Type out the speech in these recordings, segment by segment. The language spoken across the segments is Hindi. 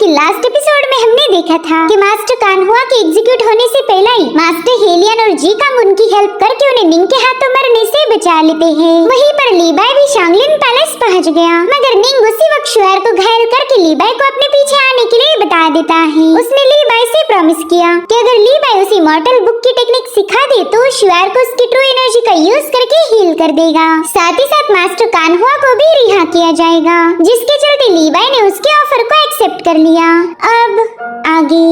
कि लास्ट एपिसोड में हमने देखा था कि मास्टर कान्हुआ के एग्जीक्यूट होने से पहले ही मास्टर हेलियन और जी कांग उनकी हेल्प करके उन्हें निंग के हाथों मरने से बचा लेते हैं। वहीं पर लीबाई भी शांगलिन पैलेस पहुंच गया, मगर निंग उसी वक्त शुआर को घायल करके लीबाई को अपने पीछे आने के लिए बता देता है। उसने लीबाई से प्रॉमिस किया कि अगर लीबाई उसे मॉर्टल बुक की टेक्निक सिखा दे तो शुआर को उसकी ट्रू एनर्जी का यूज करके हील कर देगा। साथ ही साथ मास्टर कान्हुआ को भी रिहा किया जाएगा, जिसके चलते लीबाई ने उसके ऑफर को एक्सेप्ट कर लिया। अब आगे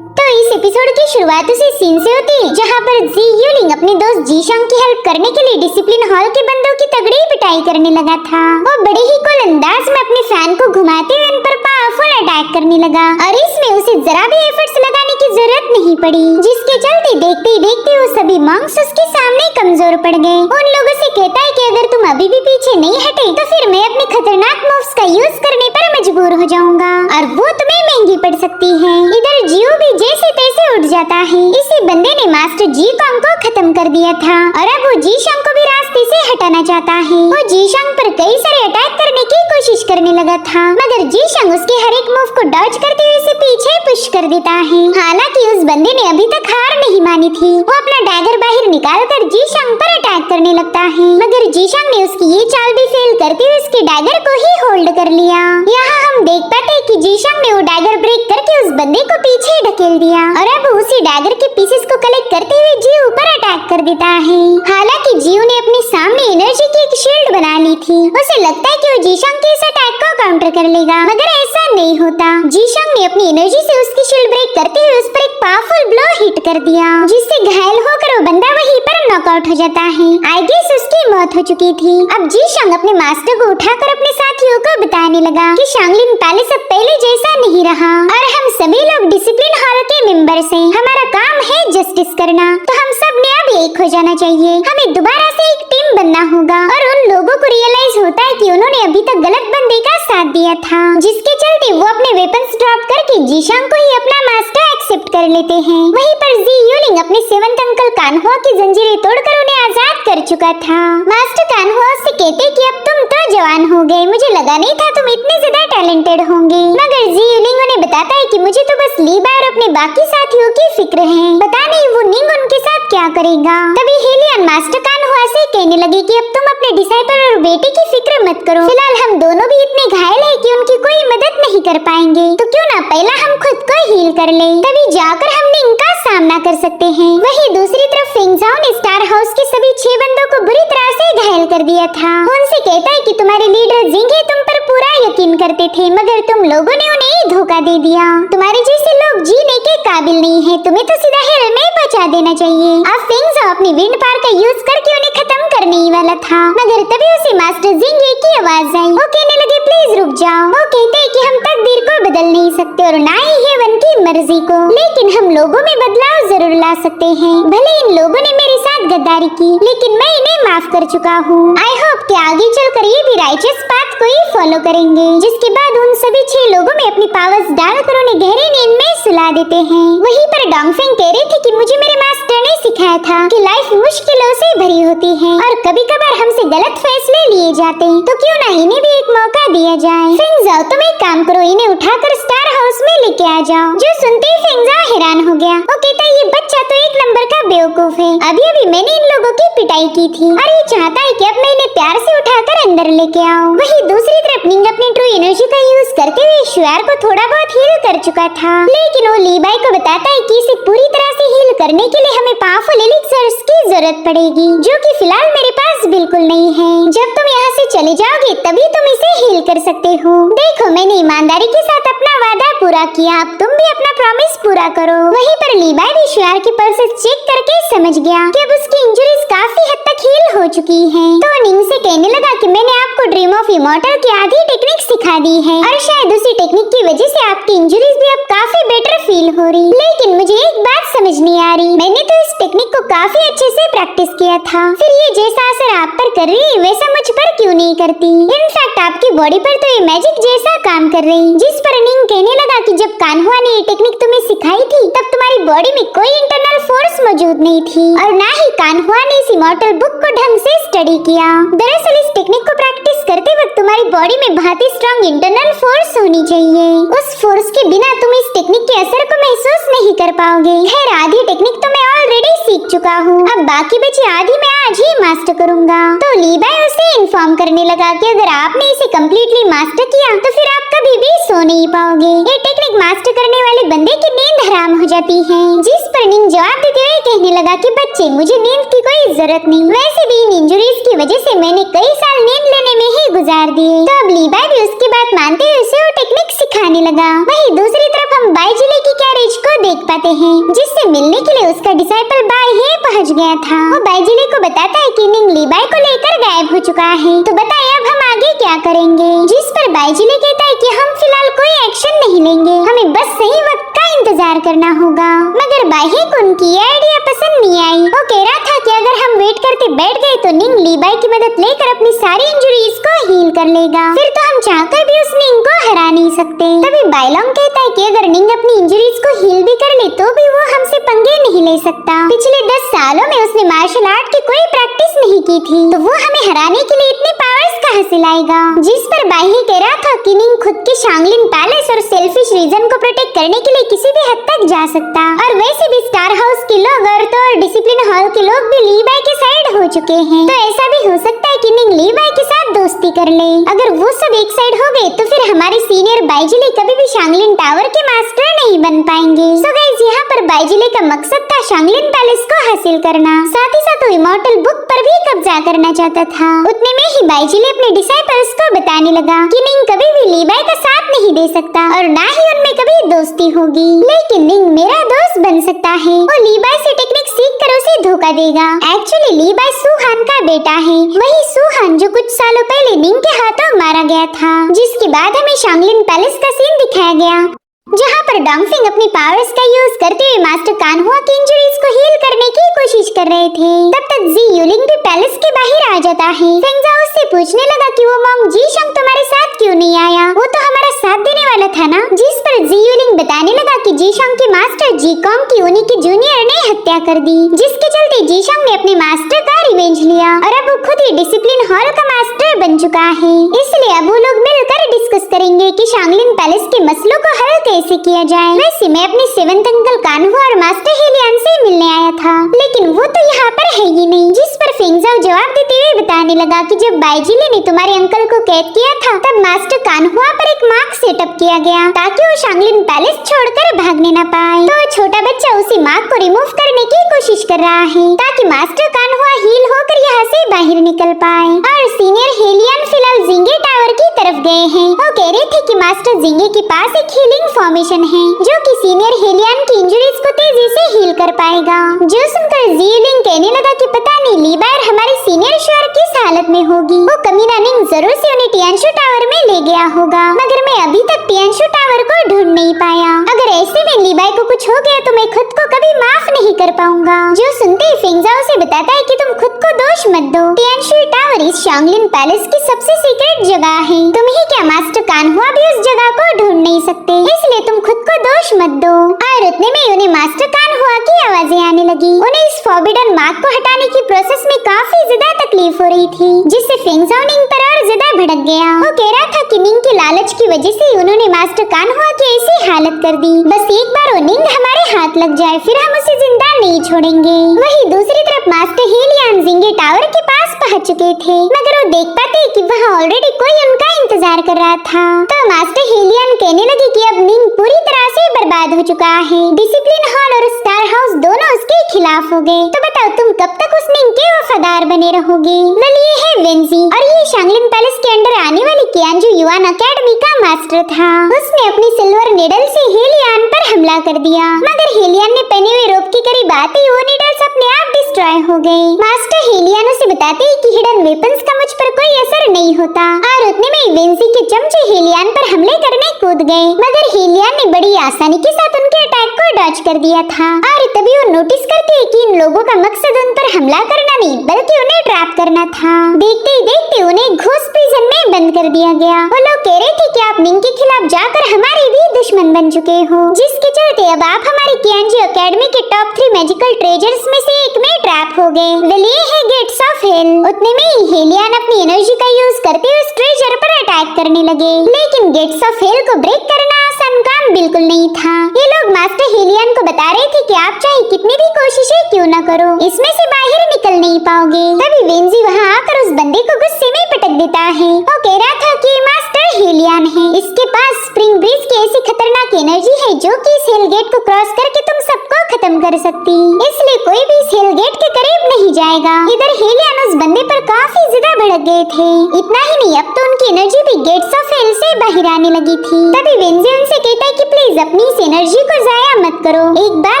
तो इस एपिसोड की शुरुआत उसी सीन से होती है जहाँ पर जी यूलिंग अपने दोस्त जीशंग की हेल्प करने के लिए डिसिप्लिन हॉल के बंदों की तगड़ी पिटाई करने लगा था। वो बड़े ही कूल अंदाज में अपने फैन को घुमाते हुए उन पर पावरफुल अटैक करने लगा और इसमें उसे जरा भी एफर्ट्स लगाने की जरूरत नहीं पड़ी, जिसके चलते देखते ही देखते वो सभी मॉन्क्स उसके सामने कमजोर पड़ गए। उन लोगों से कहता है कि अगर तुम अभी भी पीछे नहीं हटे तो फिर मैं अपने खतरनाक मूव्स का यूज करने पर मजबूर हो जाऊंगा और वो तुम्हें महंगी पड़ सकती है। इधर जियो भी जैसे तैसे उठ जाता है। इसी बंदे ने मास्टर जी कांग को खत्म कर दिया था और अब वो जीशंग को भी रास्ते से हटाना चाहता है। वो जीशंग पर कई सारे अटैक करने की कोशिश करने लगा था, मगर जीशंग उसके हर एक मूव को डॉज करते हुए उसे पीछे पुश कर देता है। हालांकि उस बंदे ने अभी तक हार नहीं मानी थी। वो अपना डैगर बाहर निकालकर जीशंग पर अटैक करने लगता है, मगर जीशंग ने उसकी ये चाल भी फेल करते हुए उसके डैगर को ही होल्ड कर लिया। यहाँ हम देख पाते हैं कि जीशंग ने वो डैगर ब्रेक करके उस बंदे को पीछे ढकेल दिया और अब उसी डैगर के पीसेस को कलेक्ट करते हुए जियो ऊपर अटैक कर देता है। हालांकि जियो ने अपने सामने एनर्जी की एक शील्ड बना ली थी। उसे लगता है कि वो जीशंग के इस अटैक को काउंटर कर लेगा, मगर ऐसा नहीं होता। जीशंग ने अपनी एनर्जी से उसकी शील्ड ब्रेक करते हुए उस पर एक पावरफुल ब्लो हिट कर दिया, जिससे घायल होकर वो बंदा वहीं पर नॉकआउट हो जाता है। आई गेस उसकी मौत हो चुकी थी। अब जीशंग अपने मास्टर को उठाकर अपने साथियों को बताने लगा कि शांगलिन पैलेस अब पहले जैसा नहीं रहा और हम सभी लोग डिसिप्लिन हॉल के मेंबर्स हैं। हमारा काम है जस्टिस करना, तो हम सब ने अब एक हो जाना चाहिए। हमें दोबारा से एक टीम बनना होगा। और उन लोगों को रियलाइज होता है कि उन्होंने अभी तक गलत बंदे का साथ दिया था, जिसके चलते वो अपने वेपन्स ड्रॉप करके जीशंग को ही अपना मास्टर एक्सेप्ट कर लेते हैं। वहीं पर जी यूलिंग अपने सेवंथ अंकल कान्हुआ की जंजीरें तोड़कर उन्हें आजाद कर चुका था। मास्टर कान्हुआ से कहते कि अब तुम तो जवान हो गए, मुझे लगा नहीं था तुम इतने ज्यादा टैलेंटेड होंगे। मगर जी यूलिंग उन्हें बताता है कि मुझे तो बस लीबा और अपने बाकी साथियों की फिक्र है, पता नहीं वो निंग उनके साथ क्या करेगा। तभी हेलियन मास्टर कान्हुआ से कहने लगे कि अब तुम अपने डिसाइपल और बेटे की फिक्र मत करो, फिलहाल हम दोनों भी इतने घायल हैं कि उनकी कोई मदद नहीं कर पाएंगे, तो क्यों ना पहला हम खुद को हील कर ले, तभी जाकर हम निंग का सामना कर सकते हैं। वहीं दूसरी तरफ फेंगजाओ ने स्टार हाउस के सभी 6 बंदों को बुरी तरह से घायल कर दिया था। उनसे कहता है कि तुम्हारे लीडर जिंगे तुम पर पूरा यकीन करते थे, मगर तुम लोगों ने उन्हें धोखा दे दिया। तुम्हारे जैसे लोग जीने के काबिल नहीं है, तुम्हें तो सीधा हेल में पहुंचा देना चाहिए। अब फेंगजाओ अपनी विंड पावर का यूज करके उन्हें खत्म करने ही वाला था, मगर तभी उसे मास्टर जिंगे की आवाज आई। वो कहने लगे प्लीज रुक जाओ। वो कहते हैं कि हम तकदीर को बदल नहीं सकते और ना ही हेवन की मर्जी को, लेकिन हम लोगों में बदलाव जरूर ला सकते हैं। भले इन लोगों ने मेरे साथ गद्दारी की, लेकिन मैं इन्हें माफ कर चुका हूँ। आई होप कि आगे चलकर ये भी राइचस पाथ को ही फॉलो करेंगे। जिसके बाद उन सभी 6 लोगों में अपनी पावर्स डालकर उन्हें गहरे नींद में सुला देते हैं। वहीं पर डोंगफेंग कह रही थी कि मुझे मेरे मास्टर ने सिखाया था कि लाइफ मुश्किलों से भरी होती है और कभी कभार हमसे गलत फैसले लिए जाते हैं, तो क्यों ना इन्हें भी एक मौका दिया जाए। फेंगजाओ तुम एक काम करो, इन्हें उठाकर स्टार हाउस में लेके आ जाओ। जो सुनते ही फेंगजाओ हैरान हो गया। वो कहता है ये बच्चा तो एक नंबर का बेवकूफ है, अभी अभी मैंने इन लोगों की पिटाई की थी और ये चाहता है कि अब मैं इन्हें प्यार से उठाकर अंदर लेके आऊं। वहीं दूसरी तरफ निंग अपनी ट्रू एनर्जी का यूज करते हुए शुआर को थोड़ा बहुत हील कर चुका था, लेकिन वो लीबाई को बताता है कि इसे पूरी तरह से हील करने के लिए हमें पावरफुल एलिक्सर्स की जरूरत पड़ेगी, जो कि फिलहाल मेरे पास बिल्कुल नहीं है। जब तुम यहाँ से चले जाओगे तभी तुम इसे हील कर सकते हो। देखो मैंने ईमानदारी के साथ अपना वादा पूरा किया, अब तुम भी अपना प्रॉमिस पूरा करो। वहीं पर लीबाई भी शुआर की पल्सेस चेक करके समझ गया कि अब उसकी इंजरीज काफी हद तक हील हो चुकी हैं। तो निंग से कहने लगा कि मैंने आपको ड्रीम ऑफ इमॉर्टल की आधी टेक्निक सिखा दी है और शायद उसी टेक्निक की वजह से आपकी इंजरीज भी अब काफी बेटर फील हो रही। लेकिन मुझे एक बात समझ नहीं आ रही, मैंने तो इस टेक्निक को काफी अच्छे से प्रैक्टिस किया था, फिर ये जैसा असर आप पर कर रही है वैसा मुझ पर क्यों नहीं करती। इनफैक्ट आपकी बॉडी पर तो ये मैजिक जैसा काम कर रही। जिस पर निंग कहने लगा कि जब कान्हुआ ने ये टेक्निक तुम्हें सिखाई थी तब तुम्हारी बॉडी में कोई इंटरनल फोर्स मौजूद नहीं थी और ना ही कान्हुआ ने इस इमॉर्टल बुक को ढंग से स्टडी किया। दरअसल इस टेक्निक को प्रैक्टिस करते वक्त तुम्हारी बॉडी में बहुत ही स्ट्रॉन्ग इंटरनल फोर्स होनी चाहिए। उस फोर्स के बिना टेक्निक के असर को महसूस नहीं कर पाओगे। खैर आधी टेक्निक तो मैं ऑलरेडी सीख चुका हूँ, अब बाकी बची आधी मैं आज ही मास्टर करूँगा। तो लीबाई उसे इन्फॉर्म करने लगा कि अगर आपने इसे कम्प्लीटली मास्टर किया तो फिर आप कभी भी सो नहीं पाओगे। ये टेक्निक मास्टर करने वाले बंदे की नींद हराम हो जाती है। जिस पर निंग जवाब देते हुए कहने लगा कि बच्चे मुझे नींद की कोई जरूरत नहीं, वैसे भी इन इंजरीज की वजह से मैंने कई साल नींद लेने में ही गुजार दिए। तो अब लीबाई भी उसकी बात मानते हुए उसे वो टेक्निक सिखाने लगा। वहीं दूसरी तरफ हम बाइजिले की कैरेज को देख पाते हैं, जिससे मिलने के लिए उसका डिसाइपल बाई ही पहुंच गया था। वो बाइजिले को बताता है कि निंग लीबाई को लेकर गायब हो चुका है, तो बताइए अब हम आगे क्या करेंगे। जिस पर बाइजिले कहता है कि हम फिलहाल कोई एक्शन नहीं लेंगे, हमें बस सही वक्त का इंतजार करना होगा। मगर बाई को उनकी आइडिया पसंद नहीं आई। वो कह रहा था कि अगर हम वेट करते बैठ गए तो निंग लीबाई की मदद लेकर अपनी सारी इंजरीज को हील कर लेगा, फिर तो हम चाहकर भी उस निंग को हरा नहीं सकते। तभी बाइलोंग कहता है कि अगर निंग अपनी इंजरीज को हील भी कर ले तो भी वो हमसे पंगे नहीं ले सकता। पिछले 10 सालों में उसने मार्शल आर्ट की कोई प्रैक्टिस नहीं की थी, तो वो हमें हराने के लिए इतने पावर्स कहां से लाएगा। जिस पर बाई कह रहा था कि निंग खुद के शांगलिन पैलेस और सेल्फिश रीजन को प्रोटेक्ट करने के लिए किसी भी हद तक जा सकता, और वैसे भी स्टार हाउस के लोग औरतों और डिसिप्लिन हॉल के लोग भी लीबाई के साइड हो चुके हैं, तो ऐसा भी हो सकता है कि निंग लीबाई के साथ दोस्ती कर ले। अगर वो सब एक साइड हो गए तो फिर हमारे सीनियर बाइजिले कभी भी शांगलिन टावर के मास्टर नहीं बन पाएंगे। सो गाइस यहाँ पर बाइजिले का मकसद था शांगलिन पैलेस को हासिल करना, साथ ही साथ वो इमॉर्टल बुक पर भी कब्जा करना चाहता था। उतने में ही बाइजिले अपने डिसाइपल्स को बताने लगा कि निंग कभी भी लीबाई का साथ नहीं दे सकता और ना ही उनमें कभी दोस्ती होगी, लेकिन निंग मेरा दोस्त बन सकता है। वो लीबाई से टेक्निक सीख कर उसे धोखा देगा। एक्चुअली लीबाई सुहान का बेटा है, वही सुहान जो कुछ सालों पहले निंग के हाथों मारा गया था, जिसके बाद हमें शांगलिन पैलेस का सीन दिखाया गया, जहाँ पर डोंगफिंग अपनी पावर्स का यूज करते हुए मास्टर कान्हुआ की इंजरीज को हील करने की कोशिश कर रहे थे। तब तक जी यूलिंग भी पैलेस के बाहर आ जाता है। फेंगजाओ उससे पूछने लगा कि वो मॉन्क जी शंग तुम्हारे साथ क्यों नहीं आया, वो तो हमारा साथ देने वाला था ना। जिस पर जी यूलिंग बताने लगा कि जी शंग के मास्टर जी कॉन्ग की उन्हीं के जूनियर ने हत्या कर दी, जिसके चलते जी शंग ने अपने मास्टर का रिवेंज लिया और अब वो खुद ही डिसिप्लिन हॉल का मास्टर बन चुका है। इसलिए अब वो लोग मिलकर डिस्कस करेंगे कि शांगलिन पैलेस के मसलों को हल कैसे किया जाए। वैसे मैं अपने सेवंथ अंकल कान्हुआ और मास्टर हेलियन से मिलने आया था, लेकिन वो तो यहाँ पर है ही नहीं। जिस पर फेंगजाओ जवाब देते हुए बताने लगा कि जब बाइजिले ने तुम्हारे अंकल को कैद किया था तब मास्टर कान्हुआ पर एक मार्क सेटअप किया गया ताकि वो शांगलिन पैलेस छोड़कर भागने न पाए। तो छोटा बच्चा उसी मार्क को रिमूव करने की कोशिश कर रहा है ताकि मास्टर कान्हुआ हील होकर यहाँ से बाहर निकल पाए। और सीनियर हेलियन फिलहाल जिंगे टावर की तरफ गए हैं। वो कह रहे थे कि मास्टर जिंगे के पास एक हीलिंग फॉर्मेशन है जो कि सीनियर हेलियन की इंजरीज को तेजी से हील कर पाएगा। जो सुनकर जीलिंग कहने लगा कि पता नहीं लीबाई हमारे सीनियर श्योर किस हालत में होगी, वो कमीना निंग जरूर से उन्हें टियानशु टावर में ले गया होगा, मगर मैं अभी तक टियानशु टावर को ढूंढ नहीं पाया। अगर ऐसे में लीबाई को कुछ हो गया तो मैं खुद को कभी माफ नहीं कर पाऊंगा। जो सुनते ही फेंगजाओ से बताता है कि तुम खुद को दोष मत दो, टियानशु टावर इस शांगलिन पैलेस की सबसे सीक्रेट जगह है, तुम ही क्या मास्टर कान्हुआ भी उस जगह को ढूंढ नहीं सकते, इसलिए तुम खुद को दोष मत दो। और उतने में उन्हें मास्टर कान्हुआ की आवाजें आने लगी। उन्हें इस फॉरबिडन मार्क को हटाने की प्रोसेस में काफी ज्यादा तकलीफ हो रही थी, जिससे फेंगजाओ निंग पर और ज्यादा भड़क गया। वो कह रहा था कि निंग के लालच की वजह से उन्होंने मास्टर कान्हुआ की ऐसी हालत कर दी, बस एक बार वो निंग हमारे हाथ लग जाए फिर हम उसे जिंदा नहीं छोड़ेंगे। वहीं दूसरी तरफ मास्टर हेलियन जिंगे टावर के पास पहुंच चुके थे, मगर वो देख पाते कि वहाँ ऑलरेडी कोई उनका इंतजार कर रहा था। तो मास्टर हेलियन कहने लगे कि अब निंग पूरी तरह से बर्बाद हो चुका है, डिसिप्लिन हॉल और स्टार हाउस दोनों उसके खिलाफ हो गए, तो बताओ तुम कब तक उस निंग के वफादार बने रहोगे। वेल ये है वेंजी और ये शांगलिन पैलेस के अंडर आने वाली कियानजू युआन अकेडमी का मास्टर था। उसने अपनी सिल्वर निडल से हेलियन पर हमला कर दिया, मगर हेलियन ने पहने हुए रोप के करीब आते ही वो निडल्स अपने आप डिस्ट्रॉय हो गए। मास्टर हेलियन उसे बताते कि हिडन वेपन्स का मुझ पर कोई असर नहीं होता, और उतने में वेंजी के चमचे हेलियन पर हमले करने कूद गए, मगर हेलियन ने बड़ी आसानी के साथ उनके अटैक को डॉज कर दिया था। और तभी वो नोटिस करते हैं कि इन लोगों का मकसद उन पर हमला करना नहीं बल्कि उन्हें ट्रैप करना था। देखते ही देखते उन्हें घोस्ट प्रिजन में बंद कर दिया गया। वो लोग कह रहे थे कि आप निंग के खिलाफ जाकर हमारे भी दुश्मन बन चुके हो, जिसके चलते अब आप हमारी कियानजू एकेडमी के टॉप 3 मैजिकल ट्रेजर्स में से एक में ट्रैप हो गए। वेल ये है गेट्स ऑफ हेल। उतने में ही हेलियन अपनी एनर्जी का यूज करते हुए उस ट्रेजर पर अटैक करने लगे, लेकिन गेट्स ऑफ हेल को ब्रेक करना आसान काम बिल्कुल नहीं था। ये लोग मास्टर हेलियन को बता रहे थे कि आप चाहे कितनी भी कोशिशें क्यों न करो, इसमें से बाहर निकल नहीं पाओगे। तभी वेंजी वहाँ आकर उस बंदे को गुस्से में पटक देता है। वो कह रहा था कि मास्टर हेलियन है, इसके पास स्प्रिंग ब्रिज की ऐसी खतरनाक एनर्जी है जो कि इस हेल गेट को क्रॉस करके तुम सबको खत्म कर सकती, इसलिए कोई भी इस हेल गेट के करीब नहीं जाएगा। इधर हेलियन उस बंदे पर काफी ज्यादा भड़क गए थे। इतना ही नहीं, अब तो उनकी एनर्जी भी गेट्स ऑफ हेल से बाहर आने लगी थी। तभी वेंजी उनसे कहता है कि प्लीज अपनी इस एनर्जी को जाया मत करो, एक बार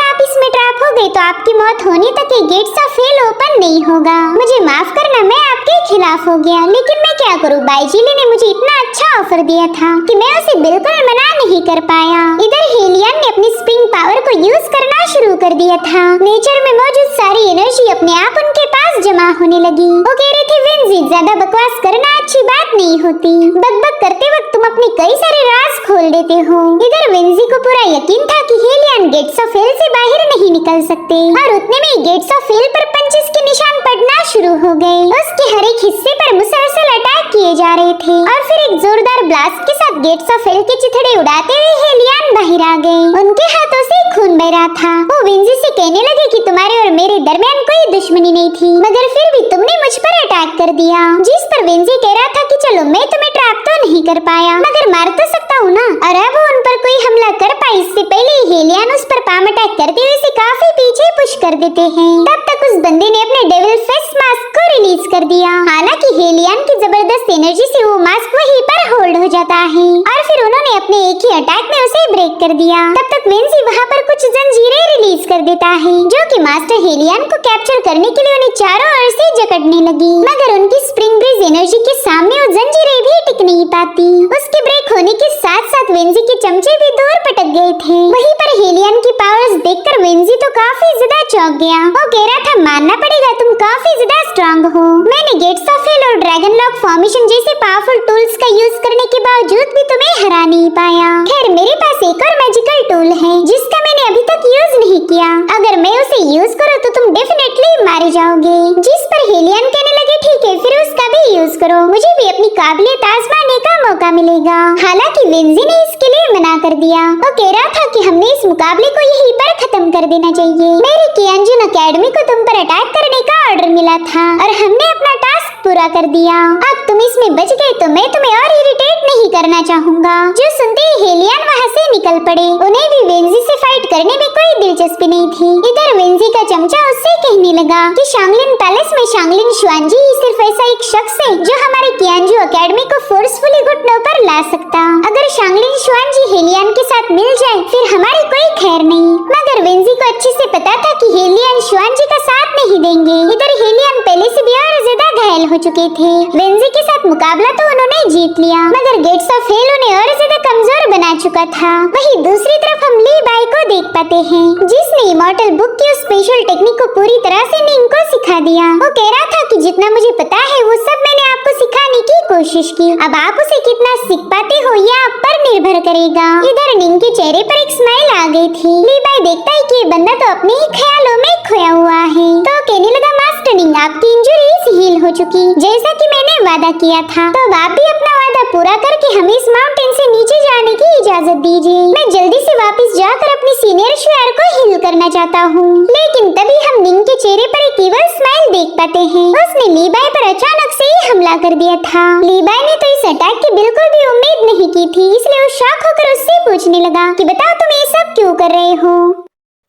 आप इसमें ट्रैप हो गए तो आपकी मौत होने तक ये गेट्स ऑफ हेल ओपन नहीं होगा। मुझे माफ करना, मैं आपके खिलाफ हो गया, लेकिन मैं क्या करूँ, बाईजिली ने मुझे इतना अच्छा ऑफर दिया था कि मैं उसे बिल्कुल मना नहीं कर पाया। इधर हेलियन ने अपनी स्प्रिंग पावर को यूज करना शुरू कर दिया था। नेचर में मौजूद सारी एनर्जी अपने आप उनके पास जमा होने लगी। वो कह रहे थे वेंजी ज्यादा बकवास करना अच्छी बात नहीं होती, बकबक करते वक्त तुम अपने कई सारे राज खोल देते हो। इधर वेंजी को पूरा यकीन था कि हेलियन गेट्स ऑफ हेल से बाहर नहीं निकल सकते और उतने में गेट्स ऑफ हेल पर पंचेस के निशान पड़ना शुरू हो गए। उसके हर एक हिस्से पर मुसलसल अटैक किए जा रहे थे और फिर एक जोरदार ब्लास्ट के साथ गेट्स ऑफ हेल के चिथड़े उड़ाते हुए हेलियन बाहर आ गए। उनके हाथों से खून बह रहा था। वो वेंजी से कहने लगे कि तुम्हारे और मेरे दरमियान कोई दुश्मनी नहीं थी, मगर फिर भी तुमने मुझ पर अटैक कर दिया। जिस पर वेंजी कह रहा था कि चलो मैं तुम्हें ट्रैप तो नहीं कर पाया, मगर मार तो सकता हूँ ना। और अब वो उन पर कोई हमला कर पाए इससे पहले हेलियन उस पर पाम अटैक करते हुए उसे काफी पीछे पुश कर देते हैं। तब तक उस बंदे ने अपने डेविल फेस मास्क को रिलीज कर दिया। हालांकि हेलियन की जबरदस्त एनर्जी से वो मास्क वहीं पर होल्ड हो जाता है और फिर उन्होंने अपने एक ही अटैक में उसे ब्रेक कर दिया। तब तक वेंजी वहाँ पर कुछ जंजीरें रिलीज कर देता है जो कि मास्टर हेलियन को कैप्चर करने के लिए उन्हें चारों ओर से जकड़ने लगी, मगर उनकी स्प्रिंग ब्रिज एनर्जी के सामने वो जंजीरें भी टिक नहीं पाती। उसके ब्रेक होने के साथ साथ वेंजी के चमचे भी दूर पटक गए थे। वहीं पर हेलियन की पावर्स देखकर वेंजी तो काफी ज्यादा चौंक गया। वो कह रहा था मानना पड़ेगा तुम काफी ज्यादा स्ट्रांग हो, मैंने गेट्स ऑफ हेल और ड्रैगन लॉक फॉर्मेशन जैसे पावरफुल टूल्स का यूज करने के बावजूद भी तुम्हें हरा नहीं पाया। खैर मेरे पास एक और मैजिकल टूल है जिसका मैंने अभी तक यूज नहीं किया, अगर मैं उसे यूज करूँ तो तुम डेफिनेटली मारे जाओगे। जिस पर हेलियन कहने लगे ठीक है फिर उसका भी यूज करो, मुझे भी अपनी काबिलियत आजमाने का मौका मिलेगा। हालांकि वेंजी ने इसके लिए मना कर दिया। वो कह रहा था कि हमने इस मुकाबले को यहीं पर खत्म कर देना चाहिए। मेरी कियानजुन एकेडमी को तुम पर अटैक करने का ऑर्डर मिला था और हमने अपना टास्क पूरा कर दिया। अब तुम इसमें बच गए तो मैं तुम्हें और इरिटेट नहीं करना चाहूँगा। जो सुनते ही हेलियन वहाँ से निकल पड़े। उन्हें भी वेंजी से फाइट करने में कोई दिलचस्पी नहीं थी। इधर वेंजी का चमचा उससे कहने लगा कि शांगलिन पैलेस में शांगलिन शुआनजी ही सिर्फ ऐसा एक शख्स है जो हमारे कियानजू एकेडमी को फोर्सफुली घुटनों पर ला सकता। अगर शांगलिन शुआनजी हेलियन के साथ मिल जाए फिर हमारी कोई खैर नहीं। मगर वेंजी को अच्छे से पता था कि हेलियन शुआनजी का साथ नहीं देंगे। इधर हेलियन पहले से भी और ज्यादा घायल हो चुके थे। वेंजी के साथ मुकाबला तो उन्होंने जीत लिया, मगर गेट्स ऑफ हेल उन्हें और ज्यादा कमजोर बना चुका था। वहीं दूसरी तरफ हम ली बाई को देख पाते हैं जिसने इमॉर्टल बुक की उस स्पेशल टेक्निक को पूरी तरह से निंग को सिखा दिया। वो कह रहा था कि जितना मुझे पता है वो सब मैंने आपको सिखाने की कोशिश की, अब आप उसे कितना सीख पाते हो यह आप पर निर्भर करेगा। इधर निंग के चेहरे पर एक स्माइल आ गई थी। ली बाई देखता है कि ये बंदा तो अपने ही ख्यालों में खोया हुआ है, तो कहने लगा मास्टर निंग आपकी इंजरीज हील हो चुकी जैसा कि मैंने वादा किया था, तो अब आप भी अपना वादा पूरा करके हमें इस माउंटेन से नीचे जाने की इजाजत दीजिए। मैं जल्दी से वापस जाकर अपनी सीनियर शुआर को हील करना चाहता हूँ। लेकिन तभी हम निंग के चेहरे पर एक इवल स्माइल देख पाते हैं। उसने ली बाई पर अचानक से ही हमला कर दिया था। ली बाई ने तो इस अटैक की बिल्कुल भी उम्मीद नहीं की थी, इसलिए वो शॉक होकर उससे पूछने लगा कि बताओ तुम ये सब क्यों कर रहे हो।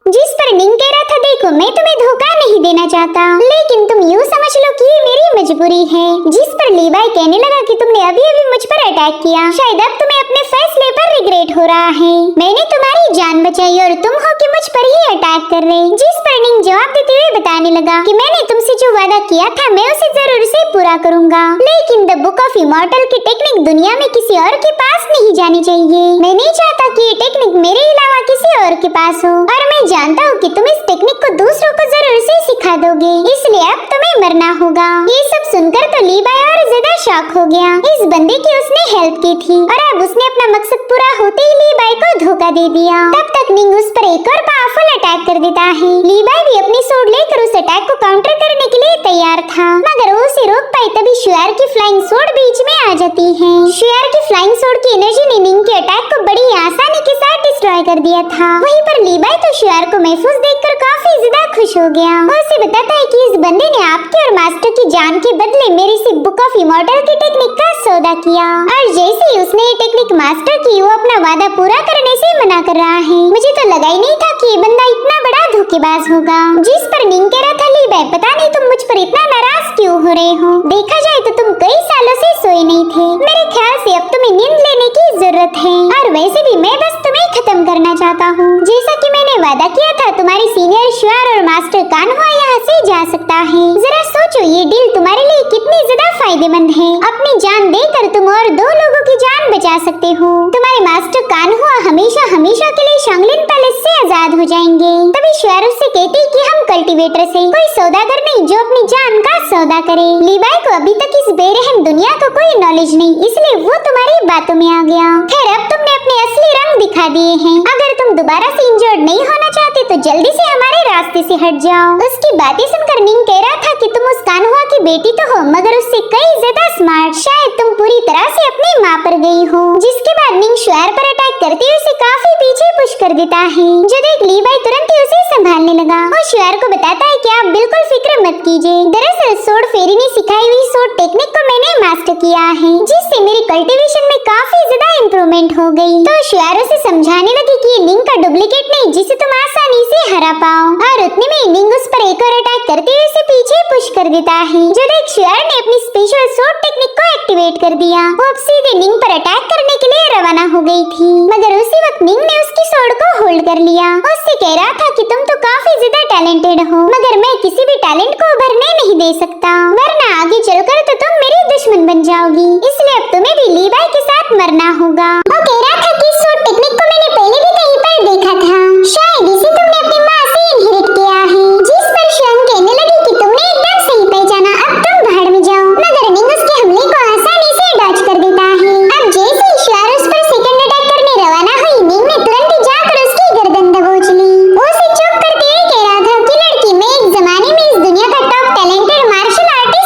जिस पर निंग कह रहा था देखो मैं तुम्हें धोखा नहीं देना चाहता, लेकिन तुम यूँ समझ लो कि ये मेरी मजबूरी है। जिस पर ली बाई कहने लगा कि तुमने अभी अभी मुझ पर अटैक किया, शायद अब तुम्हें अपने फैसले पर रिग्रेट हो रहा है। मैंने तुम्हारी जान बचाई और तुम हो कि मुझ पर ही अटैक कर रहे। जिस पर निंग जवाब देते हुए बताने लगा कि मैंने तुमसे जो वादा किया था मैं उसे जरूर से पूरा करूंगा, लेकिन द बुक ऑफ इमॉर्टल की टेक्निक दुनिया में किसी और के पास नहीं जानी चाहिए। मैं नहीं चाहता कि ये टेक्निक मेरे अलावा किसी और के पास हो, और मैं जानता हूँ कि तुम इस टेक्निक को दूसरों को जरूर से सिखा दोगे, इसलिए अब तुम्हें मरना होगा। ये सब सुनकर तो ली बाई और ज्यादा शॉक हो गया। इस बंदे की उसने हेल्प की थी और अब उसने अपना मकसद पूरा होते ही ली बाई को धोखा दे दिया। तब तक निंग उस पर एक और पावरफुल अटैक कर देता है। ली बाई भी अपनी सोर्ड लेकर उस अटैक को काउंटर करने के लिए तैयार था, मगर वो उसे रोक पाई। तभी शुआर की फ्लाइंग सोर्ड बीच में आ जाती है। शुआर की फ्लाइंग सोर्ड की एनर्जी ने निंग के अटैक को बड़ी आसानी के साथ कर दिया था। वहीं पर लीबाई तो शियार को महफूज देखकर काफी ज्यादा खुश हो गया। वो उसे बताता है कि इस बंदे ने आपके और मास्टर की जान के बदले मेरे से बुक ऑफ इमॉर्टल की टेक्निक का सौदा किया, और जैसे ही उसने ये टेक्निक मास्टर की, वो अपना वादा पूरा करने से मना कर रहा है। मुझे तो लगा ही नहीं था कि ये बंदा इतना बड़ा धोखेबाज होगा। जिस पर निंग कह रहा था, लीबाई पता नहीं तुम मुझ पर इतना नाराज क्यों हो रहे हो? देखा जाए तो तुम कई सालों से सोए नहीं थे। मेरे ख्याल से अब तुम्हें नींद लेने की जरूरत है, और वैसे भी मैं बस तुम्हें खत्म करना चाहता हूँ। जैसा कि मैंने वादा किया था, तुम्हारी सीनियर शियार और मास्टर कान्हुआ यहाँ से जा सकता है। जरा सोचो ये डील तुम्हारे लिए कितनी ज्यादा फायदेमंद है। अपनी जान देकर तुम और 2 लोगों की जान बचा सकते हो। तुम्हारे मास्टर कान्हुआ हमेशा हमेशा के लिए शांगलिन पैलेस से आजाद हो जाएंगे। तभी शियार उससे कहती कि हम कल्टीवेटर से, कोई सौदागर नहीं जो अपनी जान का सौदा करे। लीबाई को अभी तक इस बेरहम दुनिया का कोई नॉलेज नहीं, इसलिए वो तुम्हारी बातों में आ गया। खैर, अब तुमने अपने असली रंग दिखा दिए हैं। अगर तुम दोबारा से इंजर्ड नहीं होना चाहते तो जल्दी से हमारे रास्ते से हट जाओ। उसकी बातें सुनकर निंग कह रहा था कि तुम उस कान्हुआ की बेटी तो हो, मगर उससे कई ज्यादा स्मार्ट। शायद तुम पूरी तरह से अपनी माँ पर गई हो। जिसके बाद निंग शियार पर अटैक करते हुए उसे काफी पीछे पुश कर देता है, जो देख लीबाई तुरंत ही उसे संभालने लगा। वो शियार को बताता है कि आप बिल्कुल फिक्र मत कीजिए। दरअसल सोड फेरी ने सिखाई हुई सोड टेक्निक को मैंने मास्टर किया है, जिससे मेरी कल्टीवेशन में काफी ज्यादा इम्प्रूवमेंट हो गई। तो शियार उसे समझाने लगी कि ये निंग का डुप्लीकेट नहीं जिसे तुम आसानी से हरा पाओ, और उतने में निंग उस पर एक और अटैक करते हुए उसे पीछे पुश कर देता है, जो देख शियार ने अपनी स्पेशल सोड टेक्निक को एक्टिवेट कर दिया। वो अब सीधे निंग पर अटैक करने के लिए रवाना हो गई थी, मगर उसी वक्त निंग ने उसकी सोड को होल्ड कर लिया। उससे कह रहा था कि तुम तो काफी ज्यादा टैलेंटेड हो, मगर मैं किसी भी टैलेंट को उभरने नहीं दे सकता, वरना आगे चलकर तो तुम मेरी दुश्मन बन जाओगी। इसलिए अब तुम्हें भी लीबाई के साथ मरना होगा। वो कह रहा था कि सोड टेक्निक को मैंने पहले भी कहीं पर देखा था, शायद इसे तुमने अपनी माँ से इनहेरिट किया है। जिस पर शियांग कहने लगी कि तुमने एकदम सही पहचाना, अब तुम भाड़ में जाओ। मगर निंग उसके हमले को आसानी से डॉज कर देता है। अब जैसे ही शियार उस पर सेकंड अटैक करने रवाना हुई, निंग ने तुरंत ही जाकर उसकी गर्दन दबोच ली। वो उसे चुप करते हुए कह रहा था कि लड़की, मैं एक जमाने में इस दुनिया का टॉप टैलेंटेड मार्शल आर्टिस्ट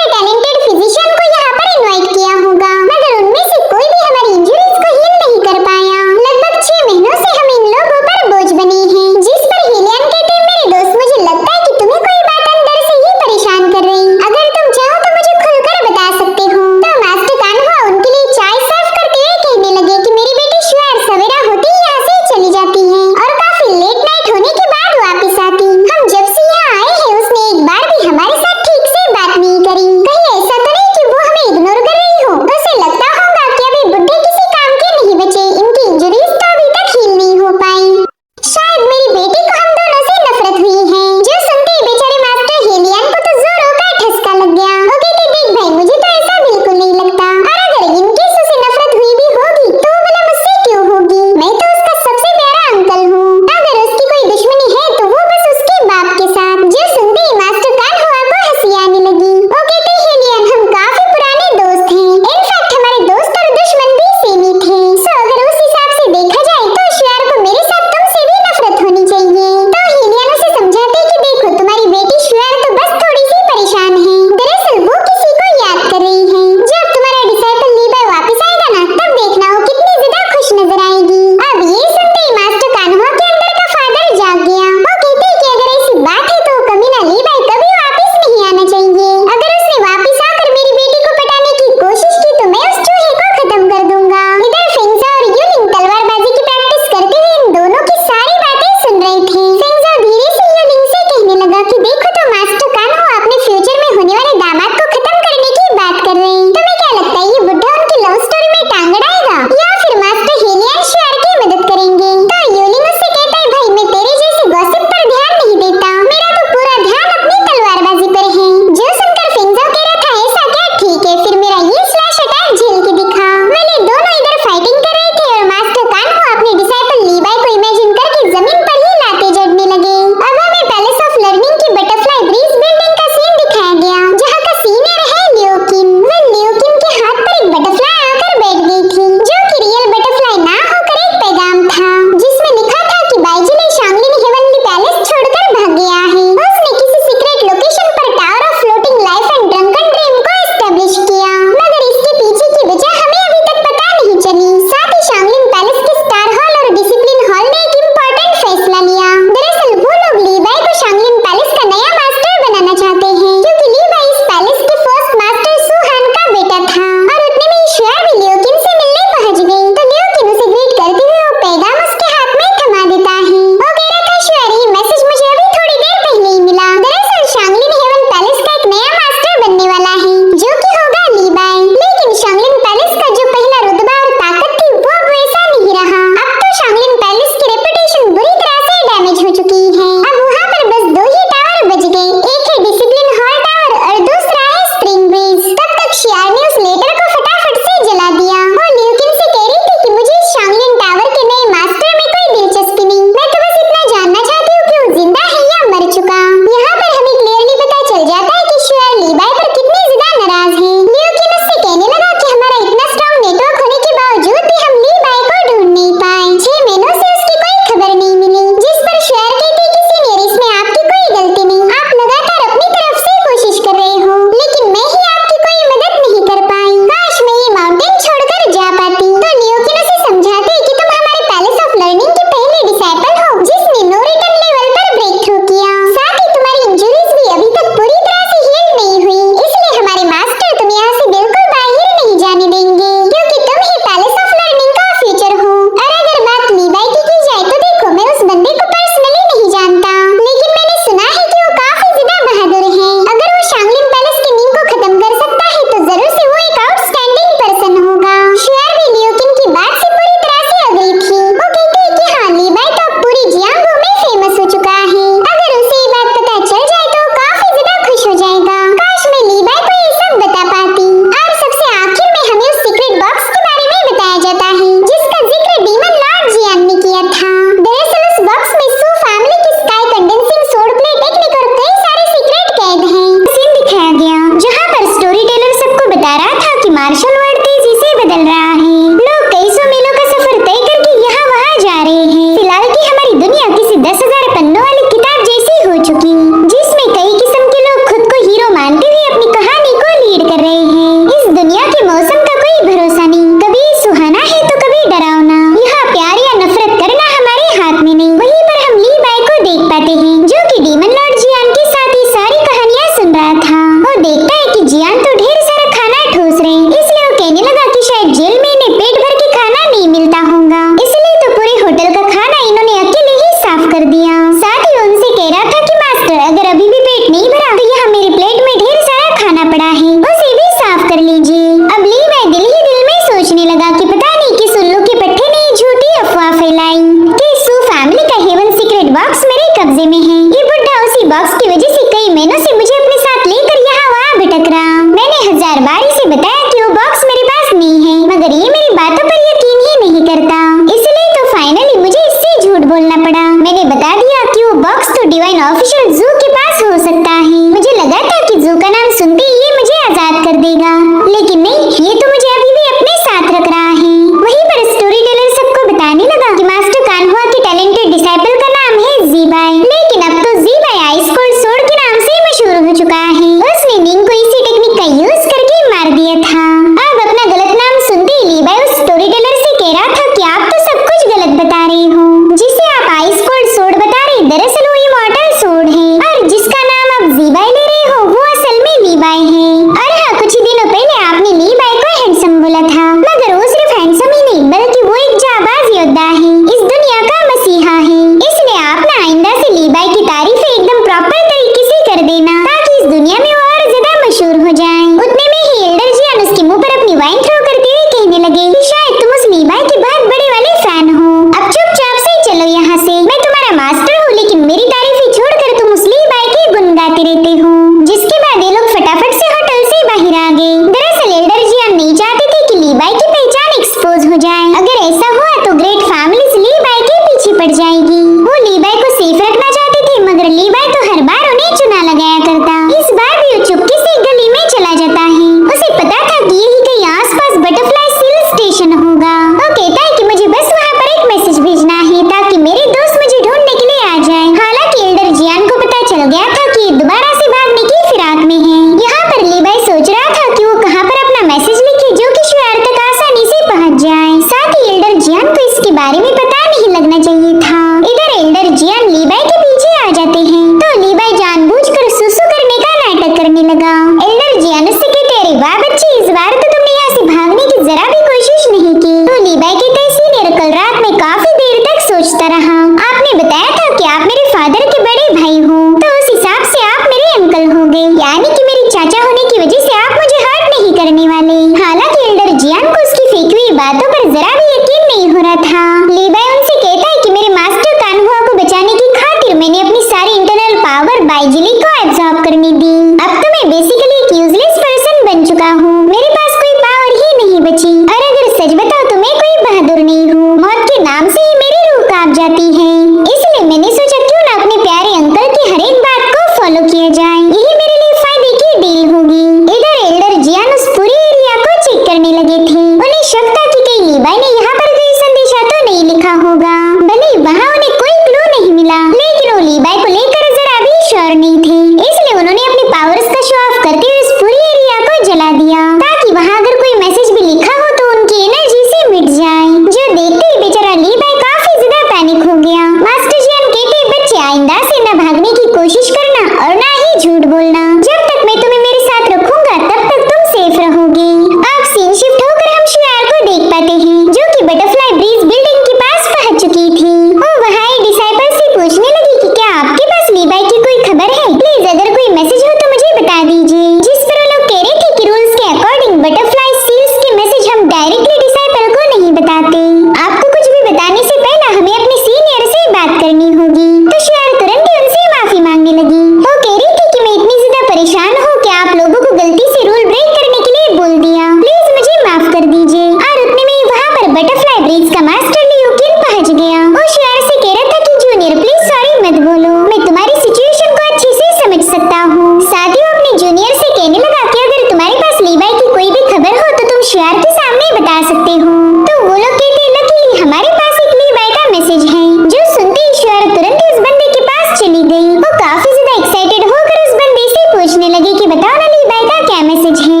मैं बेसिकली एक यूजलेस पर्सन बन चुका हूँ। मेरे पास कोई पावर ही नहीं बची। और अगर सच बताओ तो मैं कोई बहादुर नहीं हूँ। मौत के नाम से ही मेरी रूह कांप जाती है। इसलिए मैंने सोचा क्यों ना अपने प्यारे अंकल की हर एक बात को फॉलो किया जाए। यही मेरे लिए फायदे की डील होगी। इधर एल्डर जियान उस पूरी एरिया को चेक करने लगे थे। उन्हें शक था कि कहीं लीबाई ने यहाँ पर कोई संदेशा तो नहीं लिखा होगा। भले वहाँ उन्हें कोई क्लू नहीं मिला, लेकिन वो लीबाई को लेकर जरा भी श्योर नहीं थे। इसलिए उन्होंने अपनी पावर्स का शो ऑफ करते हुए इस पूरी एरिया को जला दिया, ताकि वहाँ अगर कोई मैसेज भी लिखा हो तो उनकी एनर्जी से मिट जाए। जो देखते ही बेचारा लीबाई काफी ज्यादा पैनिक हो गया। मास्टर जियान कहते, बच्चे आइंदा से न भागने की कोशिश करना और ना ही झूठ बोलना। जब तक मैं तुम्हें मेरे साथ रखूंगा तब तक तुम सेफ रहोगे। अब सीन शिफ्ट होकर हम शियार को देख पाते हैं, जो कि बटरफ्लाई ब्रिज बिल्डिंग के पास पहुंच चुकी थी। वो वहाँ एक डिसाइपल से पूछने लगी कि क्या आपके पास लीबाई की कोई खबर है? प्लीज अगर कोई मैसेज हो तो मुझे बता दीजिए। जिस पर वो लोग कह रहे थे कि रूल्स के अकॉर्डिंग बटरफ्लाई सील्स के मैसेज हम डायरेक्टली डिसाइपल को नहीं बताते। आपको कुछ भी बताने से पहले हमें अपने सीनियर से बात करनी होगी। तो शियार तुरंत ही उनसे माफी मांगने लगी। वो कह रही थी कि मैं इतनी ज्यादा परेशान हूँ कि आप लोगों को गलती से रूल ब्रेक करने के लिए बोल दिया। प्लीज मुझे माफ कर दीजिए। और उतने में वहाँ पर बटरफ्लाई ब्रिज का मास्टर लियोकिन पहुँच गया। वो शियार से कह रहा था कि जूनियर प्लीज सॉरी मत बोलो, मैं तुम्हारी सिचुएशन को अच्छे से समझ सकता हूँ। साथ ही वो अपने जूनियर से कहने लगा कि अगर तुम्हारे पास लीबाई की कोई भी खबर हो तो तुम शियार के सामने बता सकते हो। तो वो लोग कहते, लकीली हमारे पास एक लीबाई का मैसेज है। जो सुनते ही शियार तुरंत ही उस बंदे के पास चली गई। वो काफी ज्यादा एक्साइटेड होकर उस बंदे से पूछने लगी कि बताओ ना लीबाई का क्या मैसेज है।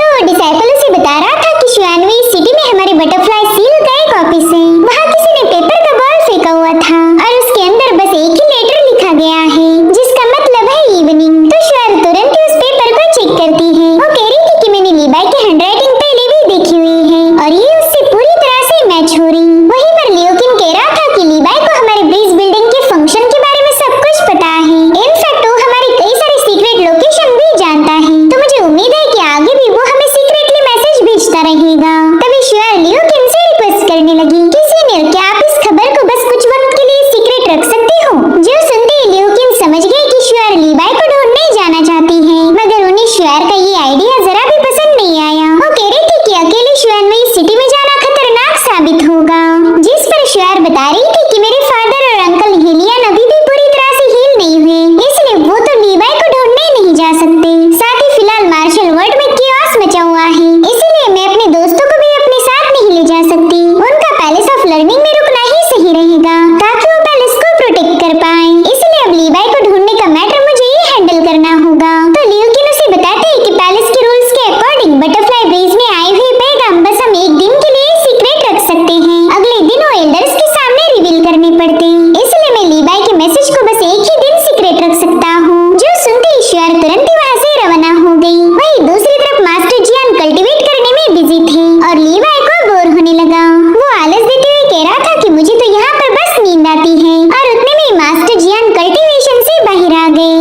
तो डिसाइपल उसे बता रहा था कि शियानवी सिटी में हमारे बटरफ्लाई सील का एक ऑफिस है। वहाँ किसी ने पेपर का बॉल फेंका हुआ था और उसके अंदर बस एक ही लेटर लिखा गया है, जिसका मतलब है इवनिंग। तो शियार तुरंत ही उस पेपर को चेक करती है। वो कह रही थी कि मैंने लीबाई की हैंडराइटिंग पहले भी देखी हुई है और ये उससे पूरी तरह से मैच हो रही। वहीं पर लियोकिन कह रहा था कि लीबाई को हमारे ब्रिज बिल्डिंग के फंक्शन के बारे में सब कुछ पता है। इनफैक्ट वो हमारी कई सारी सीक्रेट लोकेशन भी जानता है। तो मुझे उम्मीद है कि आगे भी वो हमें सीक्रेटली मैसेज भेजता रहेगा। तभी शियार लियोकिन से रिक्वेस्ट करने लगी कि सीनियर क्या आप इस खबर को बस कुछ वक्त के लिए सीक्रेट रख सकते हो। जो सुनते ही लियोकिन समझ गए कि शियार लीबाई को ढूंढने जाना चाहती है, मगर उन्हें शियार का ये आइडिया जरा भी पसंद नहीं आया। वो कह रही थी कि अकेले शियानवी सिटी में जाना खतरनाक साबित होगा। जिस पर शियार बता रही थी कि मेरे फादर और अंकल हेलियन अभी भी पूरी तरह से हील नहीं हुए, इसलिए वो तो लीबाई को ढूंढने नहीं जा सकते। साथ ही फिलहाल मार्शल वर्ल्ड में कियोस मचा हुआ है, इसलिए मैं अपने दोस्तों को भी अपने साथ नहीं ले जा सकती। उनका पैलेस ऑफ लर्निंग में रुकना ही सही रहेगा, ताकि वो पैलेस को प्रोटेक्ट कर पाए। इसलिए अब लीबाई को ढूंढने का मैटर मुझे ही हैंडल करना होगा। तो लियोकिन उसे बताते हैं कि पैलेस के रूल्स के अकॉर्डिंग बटरफ्लाई ब्रिज में आए हुए पैगाम बस हम एक दिन के लिए सीक्रेट रख सकते हैं। अगले दिन वो एल्डर्स के सामने रिवील करने पड़ते, इसलिए मैं लीबाई के मैसेज को बस एक ही दिन सीक्रेट रख सकता हूँ। जो सुनते ही शियार तुरंत ही वहाँ से रवाना हो गई। वहीं दूसरी तरफ मास्टर जियान कल्टीवेट करने में बिजी थे और लीबाई को बोर होने लगा। वो आलस देते हुए कह रहा था कि मुझे तो यहाँ पर बस नींद आती है। और उतने में मास्टर जियान कल्टीवेशन से बाहर आ गए।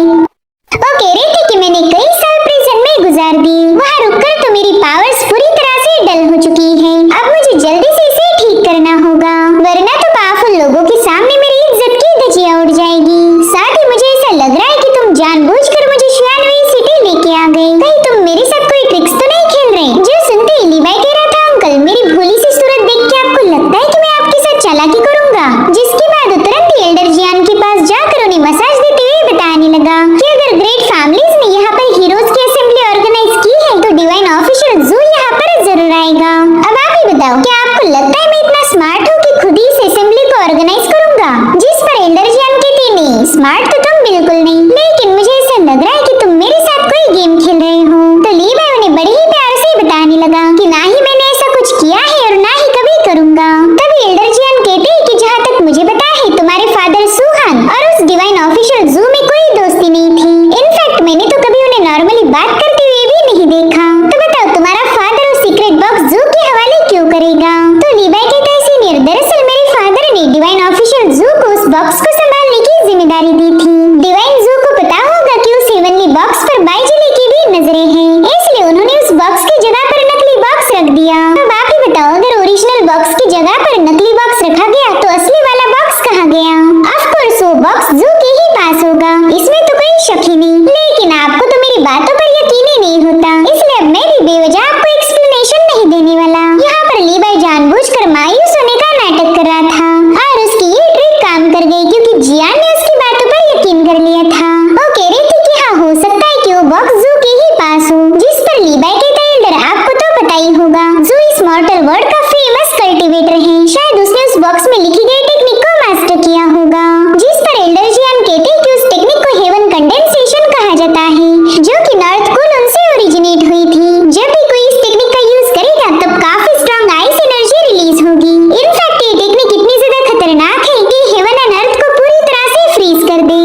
वो कह रहे थे कि मैंने कई साल प्रिजन में गुजार दिए, वहाँ रुककर तो मेरी पावर्स पूरी तरह से डल हो चुकी है। अब मुझे जल्दी से इसे ठीक करना होगा, वरना तो पावरफुल लोगों के सामने मेरी इज्जत की धज्जियां उड़ जाएगी। साथ ही मुझे ऐसा लग रहा है कि तुम जानबूझकर मुझे शियानवी सिटी लेके आ गए। कहीं तुम मेरे साथ कोई ट्रिक्स तो नहीं खेल रहे? जो सुनते ही लीबाई कह रहा था, अंकल मेरी भोली सी सूरत देख के आपको लगता है कि मैं आपके साथ चालाकी करूंगा? जिसके बाद तुरंत ही एल्डर जियान के पास जाकर उन्हें मसाज देते हुए बताने लगा कि अगर ग्रेट फैमिलीज ने यहाँ पर हीरोज की असेंबली ऑर्गेनाइज की है तो डिवाइन ऑफिशियल जू यहाँ पर जरूर आएगा। अब आप ही बताओ, क्या आपको बातों पर यकीन ही नहीं होता, इसलिए अब मैं भी बेवजह आपको एक्सप्लेनेशन नहीं देने वाला। यहाँ पर लीबाई जानबूझकर मायूस होने का नाटक कर रहा था और उसकी ये ट्रिक काम कर गई, क्योंकि जियान ने उसकी बातों पर यकीन कर लिया था। वो कह रही थी कि हाँ, हो सकता है कि वो बॉक्स जू के ही पास हो, जिस पर लीबाई कहता है, एल्डर आपको तो पता ही होगा, जू इस मॉर्टल वर्ल्ड का फेमस कल्टीवेटर है। शायद उसने उस बॉक्स में लिखी गई टेक्निक को मास्टर किया होगा, जिस पर एल्डर जियान कहते हैं कि उस टेक्निक को हेवन कंडेंसेशन कहा जाता है, जो कि नॉर्थ कूलन से ओरिजिनेट हुई थी। जब भी कोई इस टेक्निक का यूज करेगा तब काफी स्ट्रॉन्ग आइस एनर्जी रिलीज होगी। इनफैक्ट ये टेक्निक इतनी ज्यादा खतरनाक है कि हेवन एंड अर्थ को पूरी तरह से फ्रीज कर दे।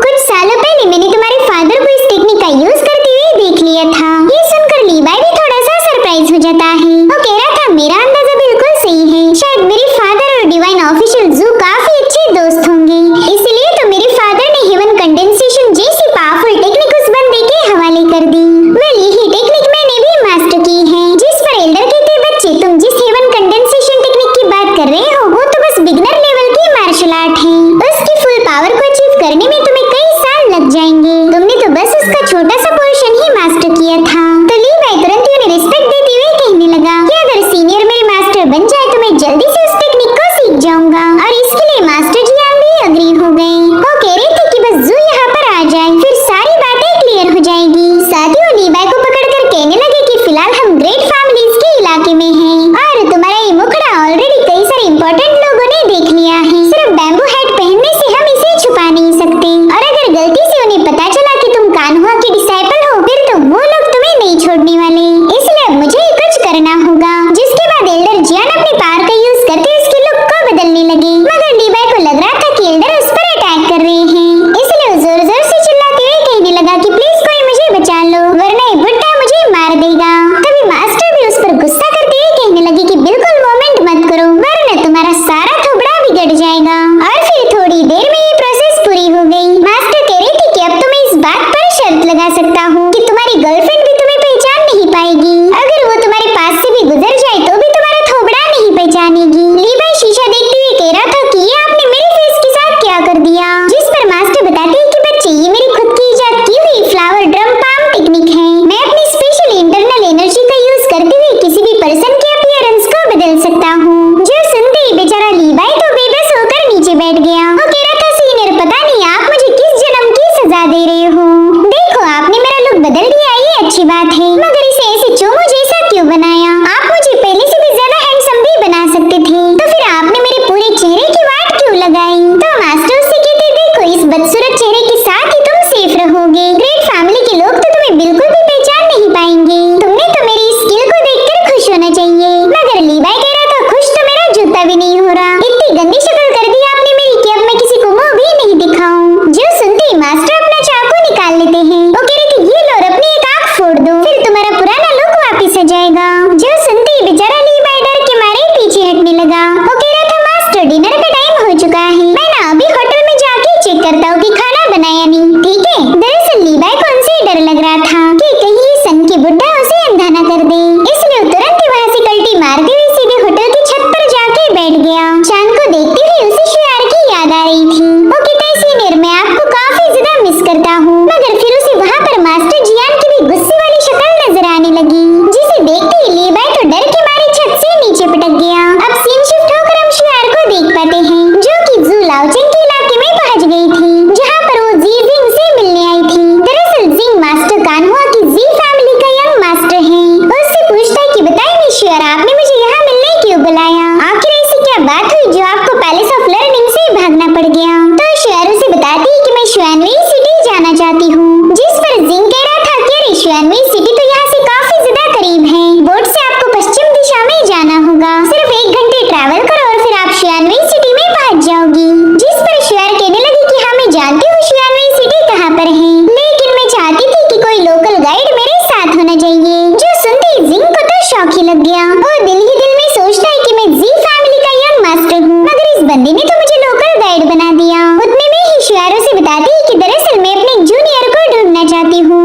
कुछ सालों पहले मैंने तुम्हारे फादर को इस टेक्निक का यूज करते हुए देख लिया था। ये सुनकर लीबाई भी थोड़ा सा सरप्राइज हो जाता है। वो कह रहा था, मेरा अंदाजा बिल्कुल सही है, शायद मेरे फादर और डिवाइन ऑफिशियल जू काफी अच्छे दोस्त होंगे, इसलिए तो मेरे फादर ने हेवन कंडेंसेशन जैसी पावरफुल टेक्निक उस बंदे के हवाले कर दी। वेल, यही टेक्निक मैंने भी मास्टर की है। जिस पर एल्डर कहते, बच्चे तुम जिस हेवन कंडेंसेशन टेक्निक की बात कर रहे हो वो तो बस बिगिनर लेवल की मार्शल आर्ट है। उसकी फुल पावर को अचीव करने में तुम्हें कई साल लग जाएंगे। तुमने तो बस उसका छोटा सा पोर्शन ही मास्टर किया था। तो लीबाई तुरंत उन्हें रिस्पेक्ट देते हुए कहने लगा कि अगर सीनियर मेरे मास्टर बन जाए तो मैं जल्दी से उस टेक्निक को सीख जाऊंगा, और इसके लिए मास्टर जियान भी अग्री हो गए। वो कह रहे थे कि बस जू यहाँ पर आ जाए, फिर सारी बातें क्लियर हो जाएगी। साथ ही वो लीबाई को पकड़कर कहने लगे कि फिलहाल हम ग्रेट फैमिलीज के इलाके में हैं और तुम्हारा ये मुखड़ा ऑलरेडी कई सारे इंपॉर्टेंट लोगों ने देख लिया है। सिर्फ बैम्बू हैट पहनने से हम इसे छुपा नहीं सकते, और अगर गलती से उन्हें पता चला कि तुम कान्हुआ के डिसाइपल हो, फिर तो वो लोग तुम्हें नहीं छोड़ने वाले। इसलिए अब मुझे ही कुछ करना होगा। जिसके बाद एल्डर जियान अपनी पावर का यूज करके उसके लुक को बदलने लगे, मगर लीबाई को लग रहा था कि एल्डर उस पर अटैक कर रहे हैं, इसलिए वो जोर जोर से चिल्लाते हुए कहने लगा कि प्लीज कोई मुझे बचा लो, वरना ये बुड्ढा मुझे मार देगा। तभी मास्टर भी उस पर गुस्सा करते हुए कहने लगे कि बिल्कुल मोमेंट मत करो, वरना तुम्हारा सारा थोबड़ा बिगड़ जाएगा। और फिर थोड़ी देर में ये प्रोसेस पूरी हो गई। मास्टर कह रही थी कि अब तो मैं इस बात पर शर्त लगा सकता हूँ कि तुम्हारी गर्लफ्रेंड भी तुम्हें पहचान नहीं पाएगी। अगर वो तुम्हारे पास से भी गुजर जाए तो भी तुम्हारा थोबड़ा नहीं पहचानेगी। लीबाई शीशा देखते हुए कह रहा था कि ये आपने मेरे फेस के साथ क्या कर दिया, जिस पर मास्टर बताते हैं कि बच्चे, ये मेरी खुद की इजाद की हुई फ्लावर ड्रम पाम टेक्निक है। मैं अपनी स्पेशल इंटरनल एनर्जी का यूज करते हुए किसी भी पर्सन के अपीयरेंस को बदल सकता हूँ। जो सुनते ही बेचारा लीबाई तो बेबस होकर नीचे बैठ गया। वो कह रहा था, सीनियर पता नहीं आप मुझे किस जन्म की सजा दे रहे हो। देखो, आपने मेरा लुक बदल दिया, ये अच्छी बात है, मगर इसे ऐसे चोमू जैसा क्यों बनाया? आप मुझे पहले से भी ज्यादा हैंडसम भी बना सकते थे, तो फिर आपने मेरे पूरे चेहरे की वाट क्यों लगाई? तो मास्टर उससे कहते, देखो, इस बदसूरत चेहरे के साथ ही तुम सेफ रहोगे। ग्रेट फैमिली के लोग तो तुम्हें बिल्कुल भी पहचान नहीं पाएंगे। तुमने तो मेरी स्किल को देखकर खुश होना चाहिए। मगर लीबाई कह रहा था, खुश तो मेरा जूता भी नहीं हो रहा, इतनी गंदी शक्ल कर दी आपने मेरी कि अब मैं किसी को मुंह भी नहीं दिखाऊं। जो सुनते ही मास्टर अपना चाकू निकाल लेते हैं। वो कह रहे थे, ये लो, अपनी एक आंख फोड़ दो, फिर तुम्हारा पुराना लुक वापिस आ जाएगा। जो सुनते ही बेचारा लीबाई डर के मारे पीछे हटने लगा। वो कह रहा था, मास्टर डिनर का टाइम हो चुका है, मैं ना अभी होटल में जाके चेक करता हूँ कि खाना बनाया नहीं, ठीक है? दरअसल लीबाई को उनसे डर लग रहा था कि कहीं ये सन की बुड्ढा उसे अंधा न कर दे, इसलिए तुरंत ही वहाँ से कल्टी मारते हुए सीधे होटल की छत पर जाके बैठ गया। चांद को देखते हुए उसे शियार की याद आ रही थी। वो कहता है, सीनियर मैं आपको काफी ज्यादा मिस करता हूँ, मगर फिर उसे वहाँ पर मास्टर जियान की भी गुस्से वाली शक्ल नजर आने लगी, जिसे देखते ही लीबाई तो डर के मारे छत से नीचे पटक गया। अब सीन शिफ्ट होकर हम शियार को देख पाते हैं, जो कि जू लाओचेन के इलाके में पहुंच गई थी, जहाँ पर वो जी जिंग से मिलने आई थी। दरअसल जिंग मास्टर कान्हुआ की जी फैमिली का यंग मास्टर है। उससे पूछता है कि बताइए शियार, आपने मुझे यहाँ मिलने क्यों बुलाया? आखिर ऐसी क्या बात हुई जो आपको पैलेस ऑफ लर्निंग से भागना पड़ गया? तो शियार उसे बताती है कि मैं शुआनवी सिटी जाना चाहती हूँ, जिस पर जिंग कह रहा था कि अरे शुआनवी सिटी तो यहाँ से काफी ज्यादा करीब है, बोट से आपको पश्चिम दिशा में जाना होगा, सिर्फ 1 घंटे ट्रैवल करो और फिर आप शुआनवी सिटी में पहुँच जाओगी। जिस पर शियार कहने लगी कि हाँ मैं जानती हूँ शुआनवी सिटी कहाँ पर है, लेकिन मैं चाहती थी कि कोई लोकल गाइड मेरे साथ होना चाहिए। जो सुनते ही जिंग को तो शौक ही लग गया। वो दिल ही दिल में सोचता है कि मैं जी फैमिली का यंग मास्टर हूँ, मगर इस बंदे ने तो मुझे लोकल गाइड बना दिया। उतने में ही शियार उसे बताती है कि दरअसल मैं अपने जूनियर को ढूंढना चाहती हूँ,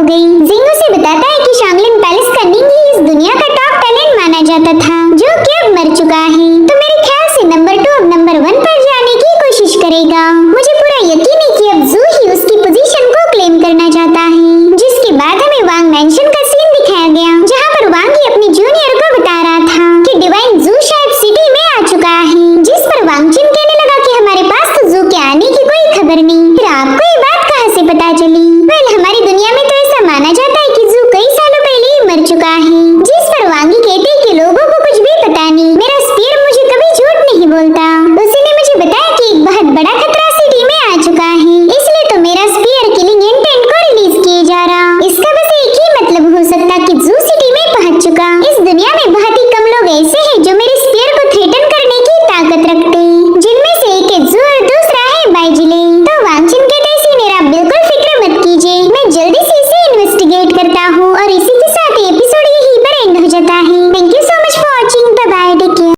गई।